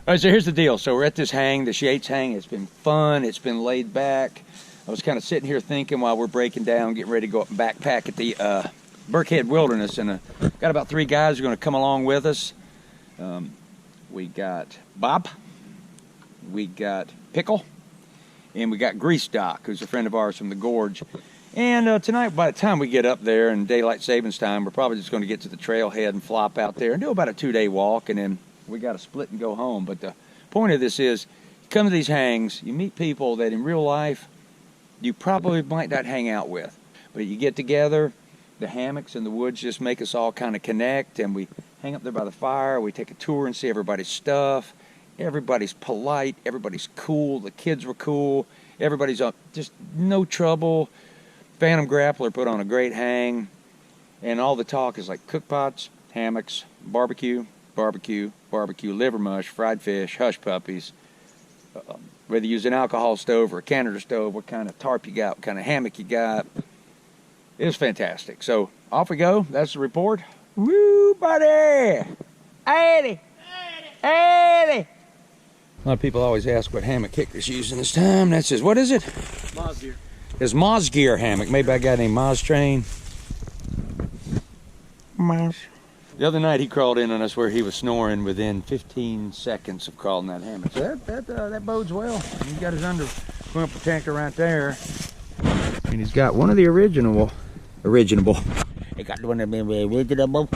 All right, so here's the deal. So we're at this hang, the Yates hang. It's been fun. It's been laid back. I was kind of sitting here thinking while we're breaking down, getting ready to go up and backpack at the Burkhead Wilderness, and got about 3 guys who are going to come along with us. We got Bob, we got Pickle, and we got Grease Doc, who's a friend of ours from the Gorge. And tonight, by the time we get up there in daylight savings time, we're probably just going to get to the trailhead and flop out there and do about a 2-day walk, and then we got to split and go home. But the point of this is, you come to these hangs, you meet people that in real life you probably might not hang out with, but you get together. The hammocks in the woods just make us all kind of connect, and we hang up there by the fire. We take a tour and see everybody's stuff. Everybody's polite. Everybody's cool. The kids were cool. Everybody's up, just no trouble. Phantom Grappler put on a great hang, and all the talk is like cook pots, hammocks, barbecue, liver mush, fried fish, hush puppies. Whether you use an alcohol stove or a canister stove, what kind of tarp you got, what kind of hammock you got. It was fantastic. So off we go. That's the report. Woo, buddy! 80! A lot of people always ask what hammock Hickory's using this time. That's his, what is it? Moz Gear. His Moz Gear hammock, made by a guy named Moz Train. Moz. The other night he crawled in on us where he was snoring within 15 seconds of crawling that hammock. So that bodes well. He's got his underfoot protector right there. And he's got one of the original. He got one of the original.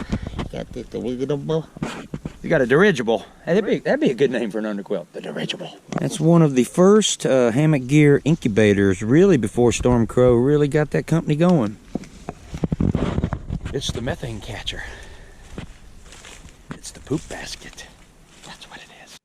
You got a dirigible. Hey, that'd be a good name for an underquilt. The dirigible. That's one of the first hammock gear incubators, really, before Storm Crow really got that company going. It's the methane catcher. It's the poop basket. That's what it is.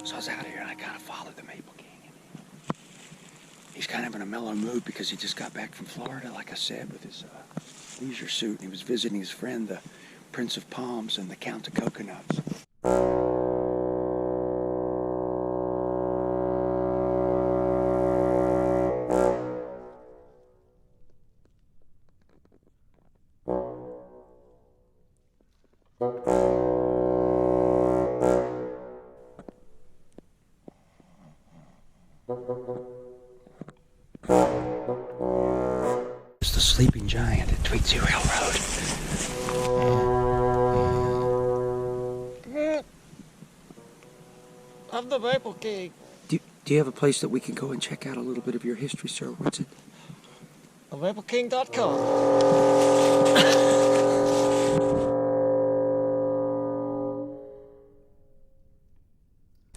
So I was out here and I kind of followed the Maple King. He's kind of in a mellow mood because he just got back from Florida, like I said, with his leisure suit. And he was visiting his friend, the Prince of Palms and the Count of Coconuts. It's the sleeping giant at Tweetsie Railroad. I'm the Maple King. Do you have a place that we can go and check out a little bit of your history, sir? What's it? TheMapleKing.com.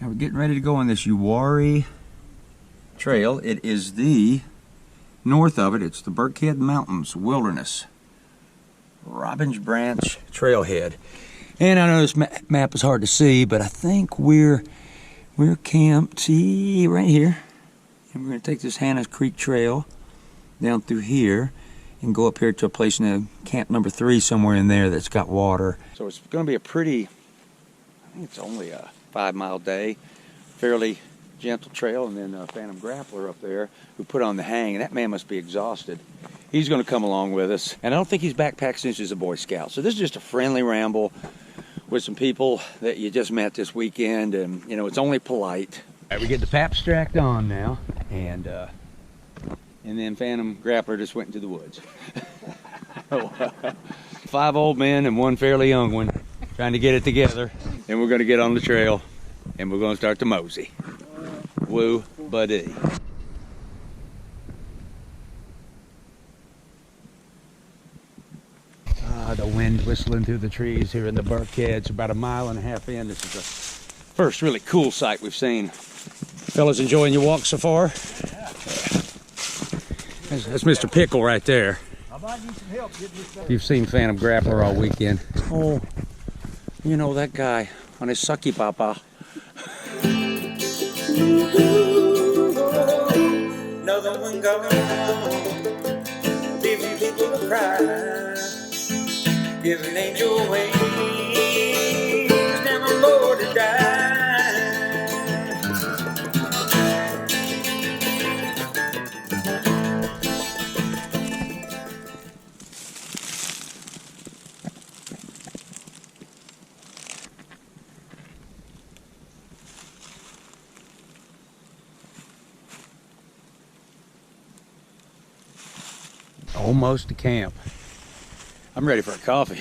Now we're getting ready to go on this Uwharrie Trail. It is the north of it. It's the Burkhead Mountains Wilderness Robbins Branch Trailhead. And I know this map is hard to see, but I think we're camped right here. And we're going to take this Hannah's Creek Trail down through here and go up here to a place in camp number 3 somewhere in there that's got water. So it's going to be a pretty, I think it's only a 5-mile day, fairly gentle trail, and then Phantom Grappler up there who put on the hang, and that man must be exhausted. He's going to come along with us, and I don't think he's backpacked since he's a Boy Scout. So this is just a friendly ramble with some people that you just met this weekend, and you know, it's only polite. All right, we get the Pap Strack on now, and then Phantom Grappler just went into the woods. 5 old men and 1 fairly young one trying to get it together, and we're going to get on the trail, and we're going to start to mosey. Woo, buddy. The wind whistling through the trees here in the Burkhead. It's about 1.5 miles in. This is the first really cool sight we've seen. Fellas, enjoying your walk so far? Yeah. That's Mr. Pickle right there. I might need some help getting this thing. You've seen Phantom Grappler all weekend. Oh, you know that guy on his sucky papa. Another one going home, leaving people to cry, giving angel wings, never more to die. Almost to camp. I'm ready for a coffee.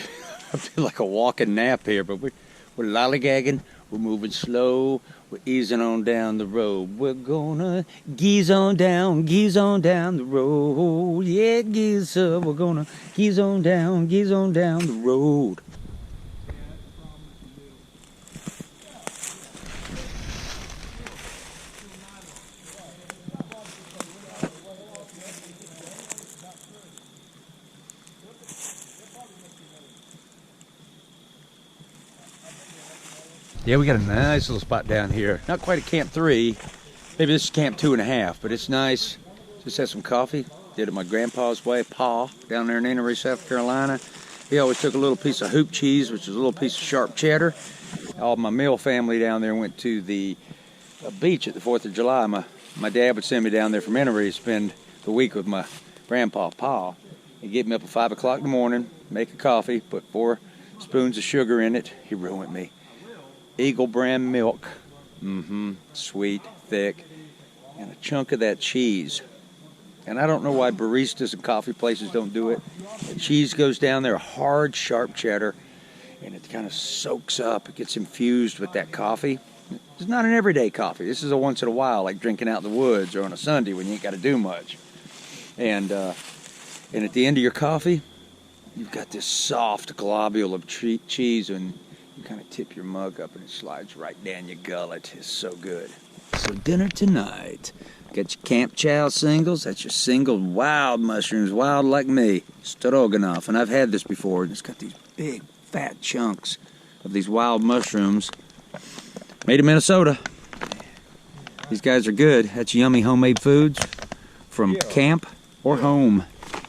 I feel like a walking nap here, but we're lollygagging. We're moving slow. We're easing on down the road. We're gonna geese on down the road. Yeah, geese up. We're gonna geese on down the road. Yeah, we got a nice little spot down here. Not quite at Camp 3. Maybe this is Camp 2.5, but it's nice. Just had some coffee. Did it my grandpa's way, Pa, down there in Ennery, South Carolina. He always took a little piece of hoop cheese, which is a little piece of sharp cheddar. All my Mill family down there went to the beach at the 4th of July. My dad would send me down there from Ennery to spend the week with my grandpa, Pa. He'd get me up at 5 o'clock in the morning, make a coffee, put 4 spoons of sugar in it. He ruined me. Eagle brand milk, sweet, thick, and a chunk of that cheese. And I don't know why baristas and coffee places don't do it. The cheese goes down there, hard, sharp cheddar, and it kind of soaks up. It gets infused with that coffee. It's not an everyday coffee. This is a once in a while, like drinking out in the woods or on a Sunday when you ain't got to do much. And at the end of your coffee, you've got this soft globule of cheese, and you kind of tip your mug up and it slides right down your gullet. It's so good. So dinner tonight. Got your Camp Chow singles. That's your single wild mushrooms, wild like me. Stroganoff. And I've had this before. And it's got these big, fat chunks of these wild mushrooms. Made in Minnesota. These guys are good. That's yummy homemade foods from camp or home.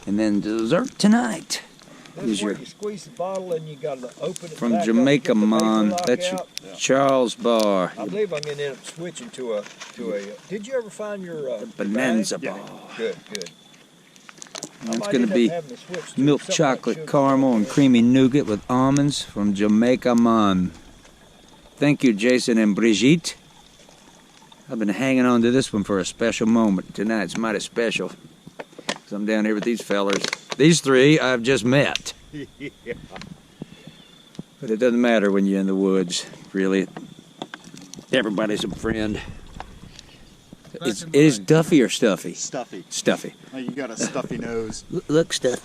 And then dessert tonight. This where you squeeze the bottle and you got to open it From back Jamaica, up, get the man. lock That's your out. Charles Bar. I believe I'm going to end up switching to a. Did you ever find your Bonanza bag? Bar. Good, good. And it's going to be milk chocolate caramel and creamy nougat with almonds from Jamaica, man. Thank you, Jason and Brigitte. I've been hanging on to this one for a special moment. Tonight's mighty special. 'Cause I'm down here with these fellers. These 3 I've just met. But it doesn't matter when you're in the woods, really. Everybody's a friend. It is Duffy or Stuffy? Stuffy. Stuffy. Oh, you got a stuffy nose. Look, Stuffy.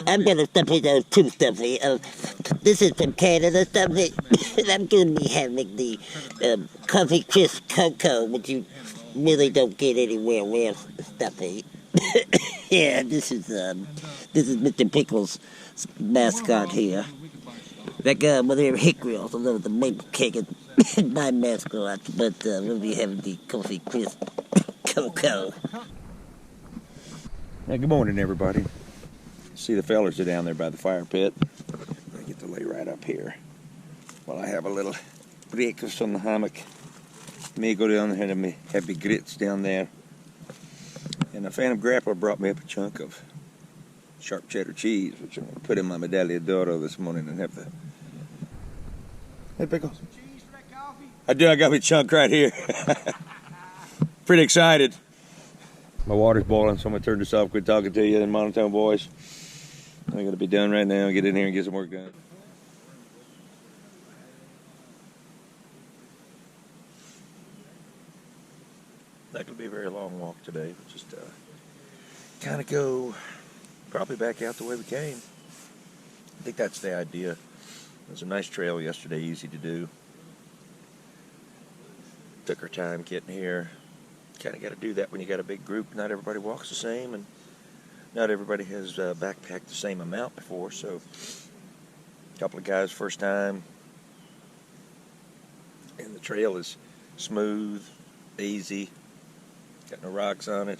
I'm gonna Stuffy those too, Stuffy. This is from Canada, Stuffy. And I'm gonna be having the coffee crisp cocoa, which you really don't get anywhere else, Stuffy. Yeah, this is Mr. Pickles' mascot here. That guy over there, Hickory, also knows the maple cake is my mascot, but we'll be having the coffee crisp cocoa. Yeah, good morning, everybody. See the fellers are down there by the fire pit. I get to lay right up here while I have a little breakfast on the hammock. Me go down there and me have the grits down there. And the Phantom Grappler brought me up a chunk of sharp cheddar cheese, which I'm going to put in my Medaglia d'Oro this morning and have the... Hey, Pickle. I do. I got my chunk right here. Pretty excited. My water's boiling, so I'm going to turn this off, quit talking to you in monotone voice. I'm going to be done right now, get in here and get some work done. Not going to be a very long walk today. We'll just kind of go probably back out the way we came. I think that's the idea. It was a nice trail yesterday, easy to do. Took our time getting here. Kind of got to do that when you got a big group. Not everybody walks the same, and not everybody has backpacked the same amount before. So a couple of guys first time, and the trail is smooth, easy. Got no rocks on it.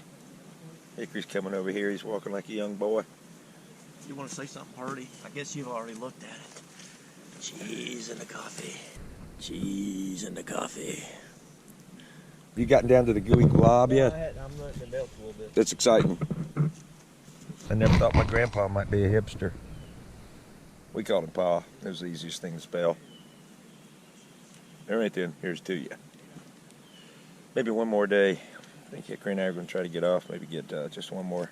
Hickory's coming over here. He's walking like a young boy. You want to say something, Purdy? I guess you've already looked at it. Cheese in the coffee. Cheese in the coffee. You gotten down to the gooey glob yet? I'm letting it melt a little bit. That's exciting. I never thought my grandpa might be a hipster. We called him Pa. It was the easiest thing to spell. All right then, here's to you. Maybe one more day. think Hickory and I are going to try to get off, maybe get just one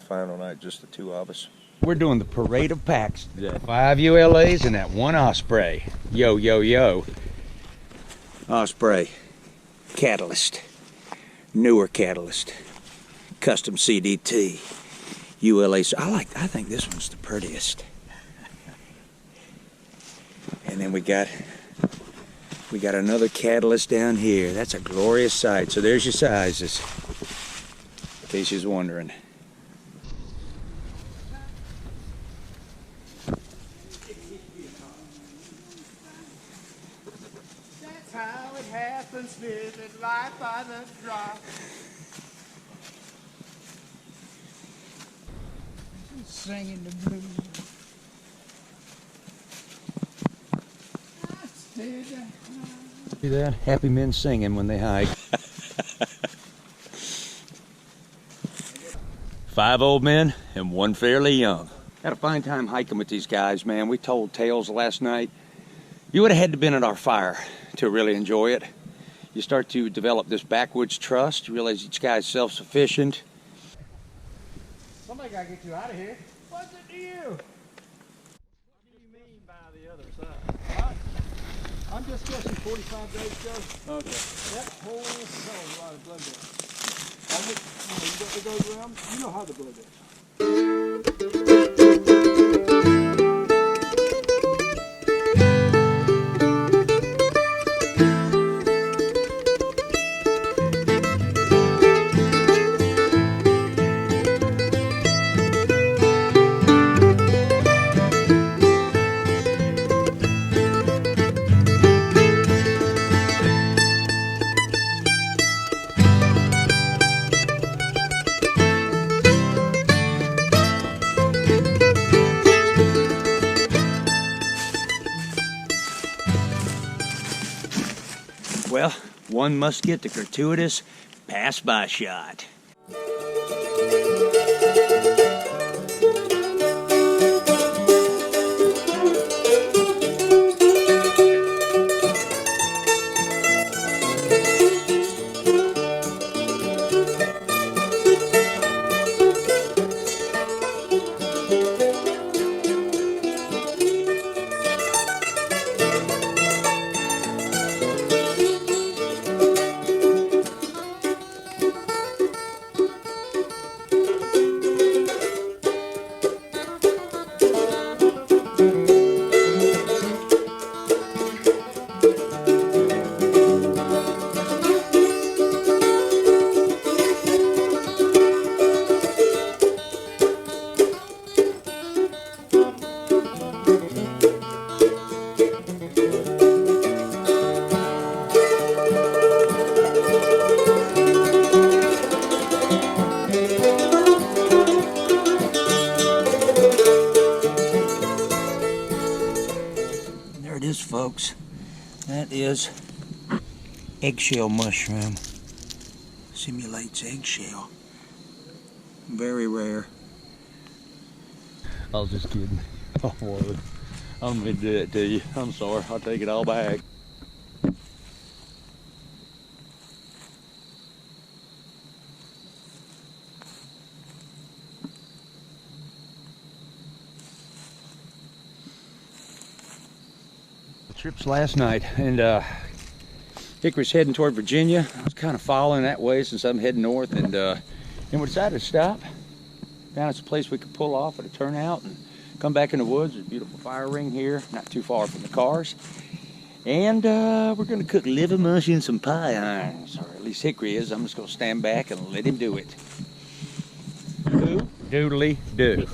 final night, just the two of us. We're doing the parade of packs today. 5 ULAs and that 1 Osprey. Yo, yo, yo. Osprey. Catalyst. Newer Catalyst. Custom CDT. ULA. I think this one's the prettiest. And then we got another Catalyst down here. That's a glorious sight. So there's your sizes, in case you're wondering. That's how it happens, living life by the drop. Singing the blues. See that? Happy men singing when they hike. 5 old men and 1 fairly young. Had a fine time hiking with these guys, man. We told tales last night. You would have had to been at our fire to really enjoy it. You start to develop this backwoods trust. You realize each guy's self-sufficient. Somebody gotta get you out of here. What's it to you? What do you mean by the other side? I'm just guessing 45 days ago. Okay. That whole hell of a lot of blood there. You got to go around. You know how the blood is. Well, one must get the gratuitous pass-by shot. There it is, folks. That is eggshell mushroom. Simulates eggshell. Very rare. I was just kidding. Oh, Lord. I'm going to do it to you. I'm sorry. I'll take it all back. Trips last night, and Hickory's heading toward Virginia. I was kind of following that way since I'm heading north, and we decided to stop. Found us a place we could pull off at a turnout and come back in the woods. There's a beautiful fire ring here, not too far from the cars. And we're going to cook liver mush in some pie irons, or at least Hickory is. I'm just going to stand back and let him do it. Who? Doodly do.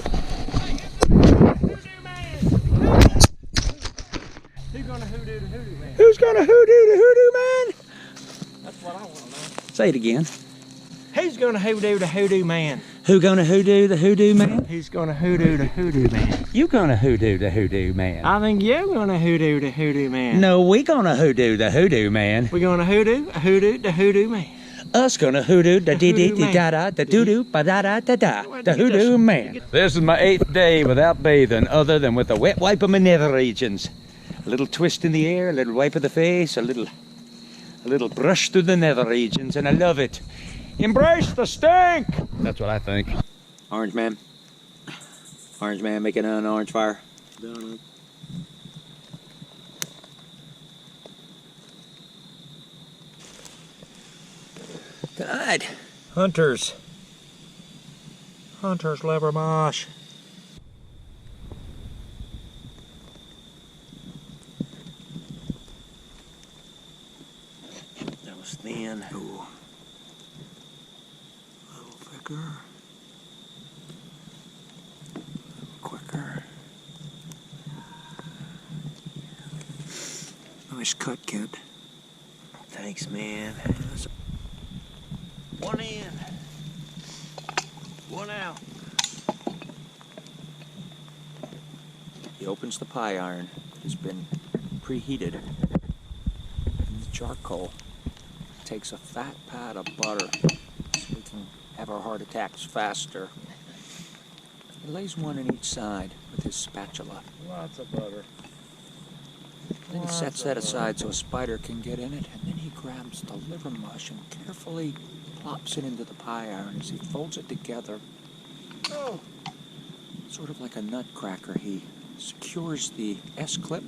Who's gonna hoodoo the hoodoo man? That's what I want to know. Say it again. Who's gonna hoodoo the hoodoo man? Who gonna hoodoo the hoodoo man? Who's gonna hoodoo the hoodoo man? You gonna hoodoo the hoodoo man? I think you're gonna hoodoo the hoodoo man. No, we gonna hoodoo the hoodoo man. We're gonna hoodoo the hoodoo man. Us gonna hoodoo the dee dee dee da da the doo doo ba da da da da the hoodoo man. This is my 8th day without bathing, other than with a wet wipe of my nether regions. A little twist in the air, a little wipe of the face, a little brush through the nether regions, and I love it. Embrace the stink! That's what I think. Orange man. Orange man making an orange fire. Good. Hunters. Hunters liver mash. That was thin. Ooh. A little thicker. Quicker. Nice cut, kid. Thanks, man. One in. One out. He opens the pie iron. It has been preheated. And the charcoal takes a fat pat of butter so we can have our heart attacks faster. He lays one on each side with his spatula. Lots of butter. Then he sets that aside so a spider can get in it, and then he grabs the liver mush and carefully plops it into the pie iron as he folds it together. Oh. Sort of like a nutcracker, he secures the S-clip,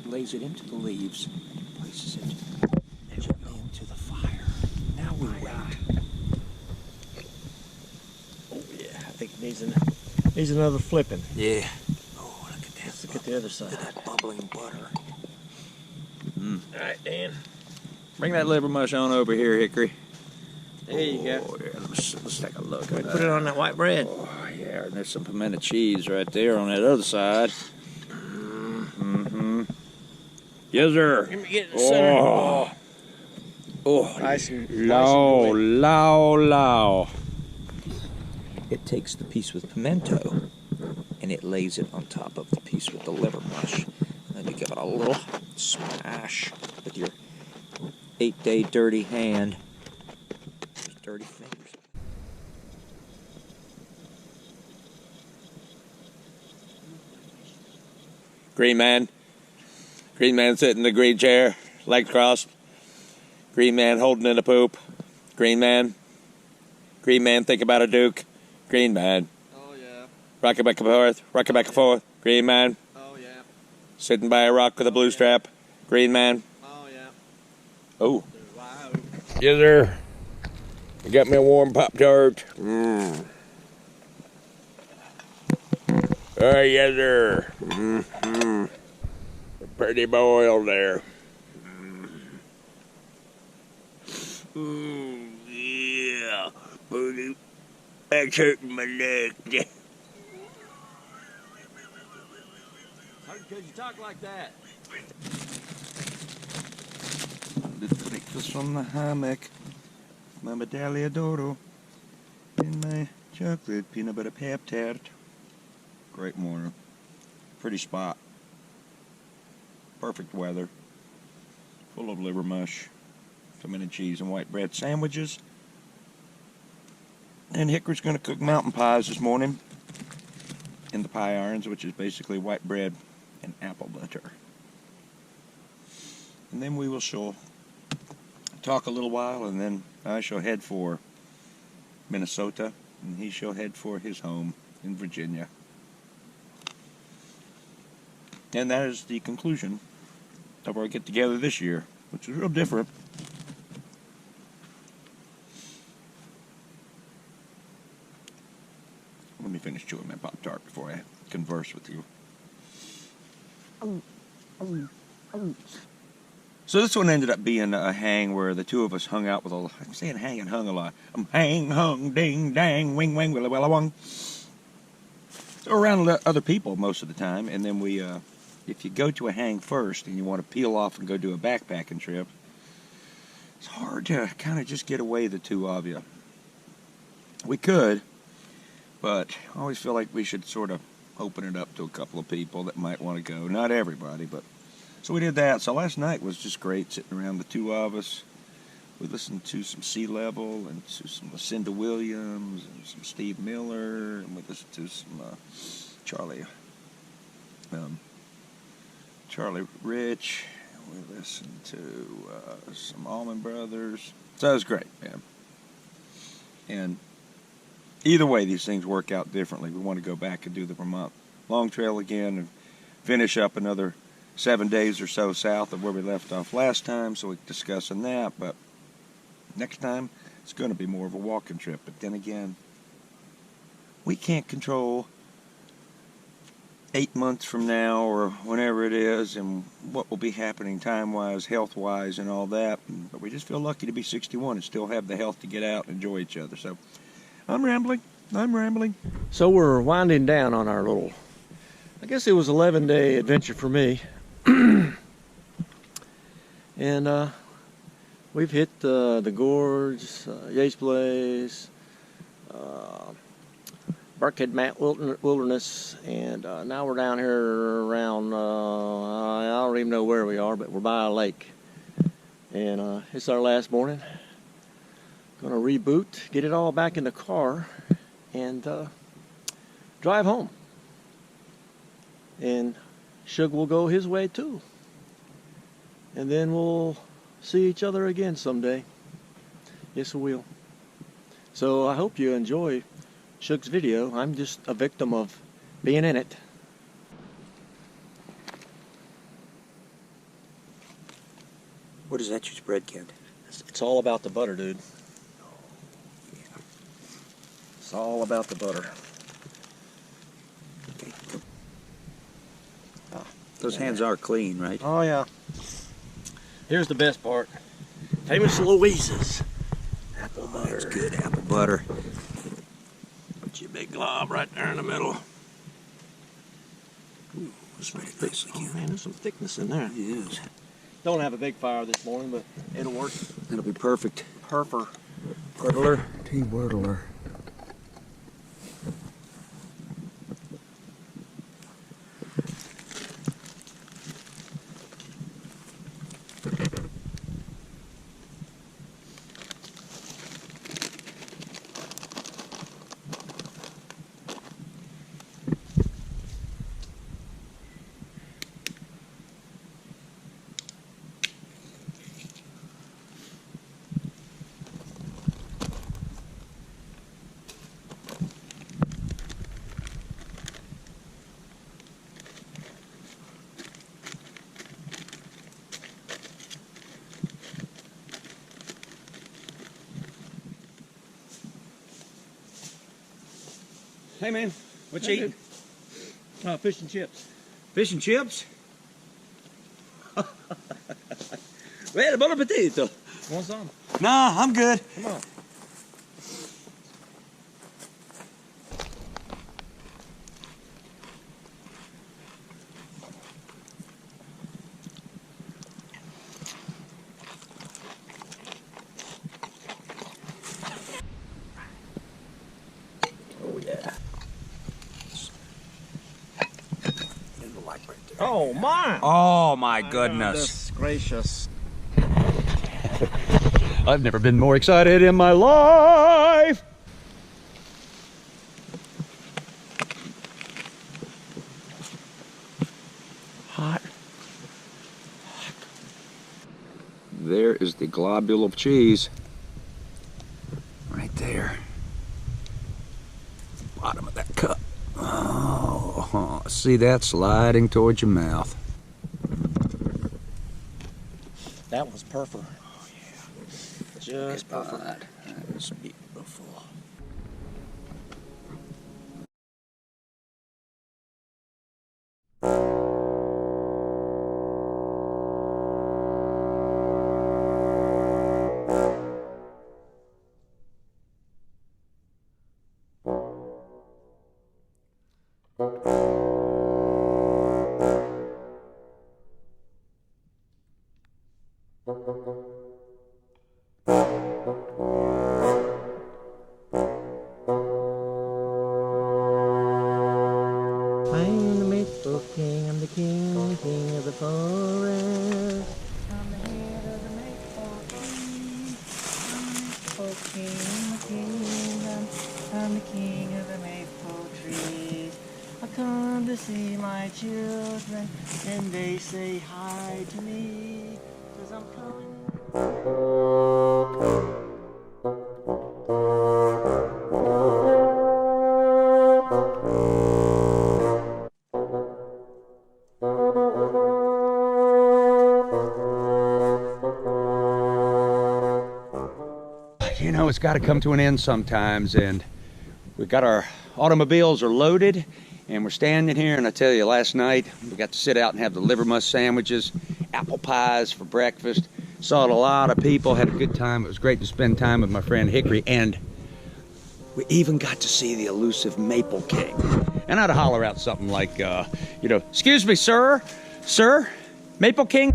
he lays it into the leaves, and he places it gently into the fire. Now we wait. Oh yeah, I think it needs another flipping. Yeah. Oh, look at that. Let's look at the other side. Look at that bubbling butter. All right, Dan. Bring that liver mush on over here, Hickory. There you go. Oh, yeah, let's take a look at that. Put it on that white bread. Oh, yeah, and there's some pimento cheese right there on that other side. Mm-hmm. Yes, sir. Let me get in the center. Oh. Oh. Nice and Low, low, low. It takes the piece with pimento and it lays it on top of the piece with the liver mush. And then you give it a little smash with your 8-day dirty hand. Dirty fingers. Green man. Green man sitting in the green chair, legs crossed. Green man holding in a poop. Green man. Green man think about a duke. Green man. Oh, yeah. Rocking back and forth, rocking back and forth. Green man. Oh, yeah. Sitting by a rock with a blue strap. Green man. Oh, yeah. Oh. Wow. Yes, sir. You got me a warm Pop-Tart. Mmm. Oh, yes, sir. Mm-hmm. Pretty boiled there. Ooh, yeah. Back's hurting my neck. How could you talk like that? The breakfast from the hammock. My medaglia d'oro. In my chocolate peanut butter pap tart. Great morning. Pretty spot. Perfect weather. Full of liver mush. Pimento cheese and white bread sandwiches. And Hickory's going to cook mountain pies this morning in the pie irons, which is basically white bread and apple butter. And then we will talk a little while, and then I shall head for Minnesota, and he shall head for his home in Virginia. And that is the conclusion of our get-together this year, which is real different. Let me finish chewing my Pop-Tart before I converse with you. So this one ended up being a hang where the two of us hung out with I'm saying hang and hung a lot. Hang, hung, ding, dang, wing, wang, willa, willa, wong. So around other people most of the time, and then we, if you go to a hang first and you want to peel off and go do a backpacking trip, it's hard to kind of just get away the two of you. We could, but I always feel like we should sort of open it up to a couple of people that might want to go. Not everybody, but... So we did that. So last night was just great, sitting around the two of us. We listened to some Sea Level and to some Lucinda Williams and some Steve Miller, and we listened to some Charlie Rich. We listened to some Allman Brothers. So it was great, man. And either way, these things work out differently. We want to go back and do the Vermont Long Trail again and finish up another 7 days or so south of where we left off last time, so we're discussing that. But next time, it's going to be more of a walking trip. But then again, we can't control 8 months from now or whenever it is and what will be happening time-wise, health-wise, and all that. But we just feel lucky to be 61 and still have the health to get out and enjoy each other. So I'm rambling. So we're winding down on our little, I guess it was 11-day adventure for me. And we've hit the gorge, Yates Blaze, Burkhead Mount Wilderness, and now we're down here around, I don't even know where we are, but we're by a lake. And it's our last morning. Gonna reboot, get it all back in the car, and drive home. And Shug will go his way too. And then we'll see each other again someday. Yes, we will. So I hope you enjoy Shug's video. I'm just a victim of being in it. What is that you spread, Kent? It's all about the butter, dude. It's all about the butter. Okay. Those hands are clean, right? Oh, yeah. Here's the best part. Famous Louise's apple butter. That's good apple butter. Put your big glob right there in the middle. Ooh, spread it nicely, Oh Kent. man, there's some thickness in there. It is. Don't have a big fire this morning, but it'll work. That'll be perfect. Perfer. Wordler. T-Wordler. Hey man, what you eating? Fish and chips. Fish and chips? Well, buon appetito. Want some? Nah, I'm good. Come on. Oh, yeah. In the light right there. Oh, my! Oh my goodness. Gracious. I've never been more excited in my life. Hot. There is the globule of cheese. Right there. Bottom of that cup. Oh, see that sliding towards your mouth. That was perfer. Oh, yeah. Just perfer. That is beautiful. I'm the Maple King, I'm the king, king of the forest. I'm the head of the maple tree. I'm the kingdom. I'm the king of the maple tree. I come to see my children, and they say hi to me, 'cause I'm coming. you know, it's got to come to an end sometimes, and we got our automobiles are loaded, and we're standing here, and I tell you, last night we got to sit out and have the liver musk sandwiches, apple pies for breakfast. Saw a lot of people, had a good time. It was great to spend time with my friend Hickory, and we even got to see the elusive Maple King. And I'd holler out something like, you know, excuse me, sir, Maple King?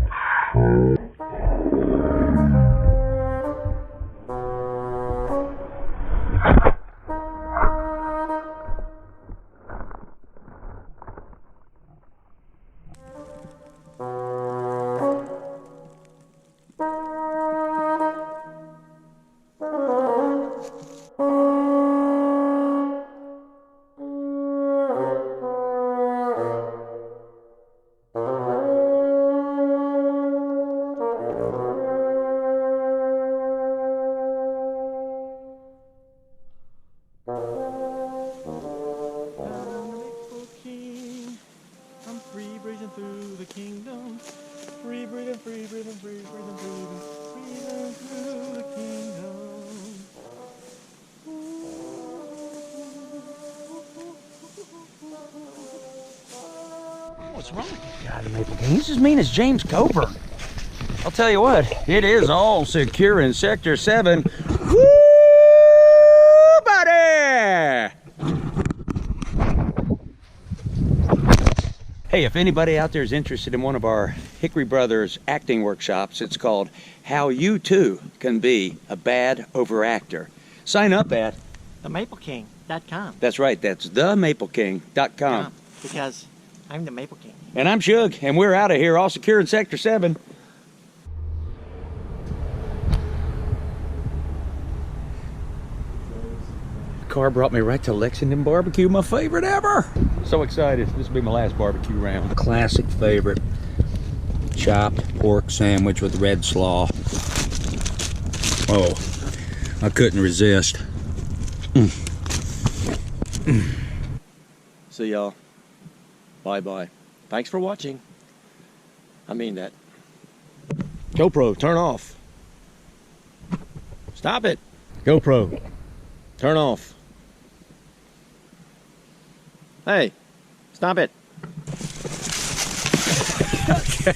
I'm free breathing through the kingdom. Free breathing, free breathing, free breathing, breathing through the kingdom. What's wrong with this guy, the Maple King? He's as mean as James Coburn. I'll tell you what, it is all secure in Sector 7. Woo, buddy! Hey, if anybody out there is interested in one of our Hickory Brothers acting workshops, it's called How You Too Can Be a Bad Overactor. Sign up at... TheMapleKing.com. That's right, that's themapleking.com. Because I'm the Maple King. And I'm Shug, and we're out of here, all secure in Sector 7. The car brought me right to Lexington Barbecue, my favorite ever. So excited. This will be my last barbecue round. Classic favorite. Chopped pork sandwich with red slaw. Oh, I couldn't resist. See y'all. Bye-bye. Thanks for watching. I mean that. GoPro, turn off. Stop it. GoPro, turn off. Hey, stop it. Okay.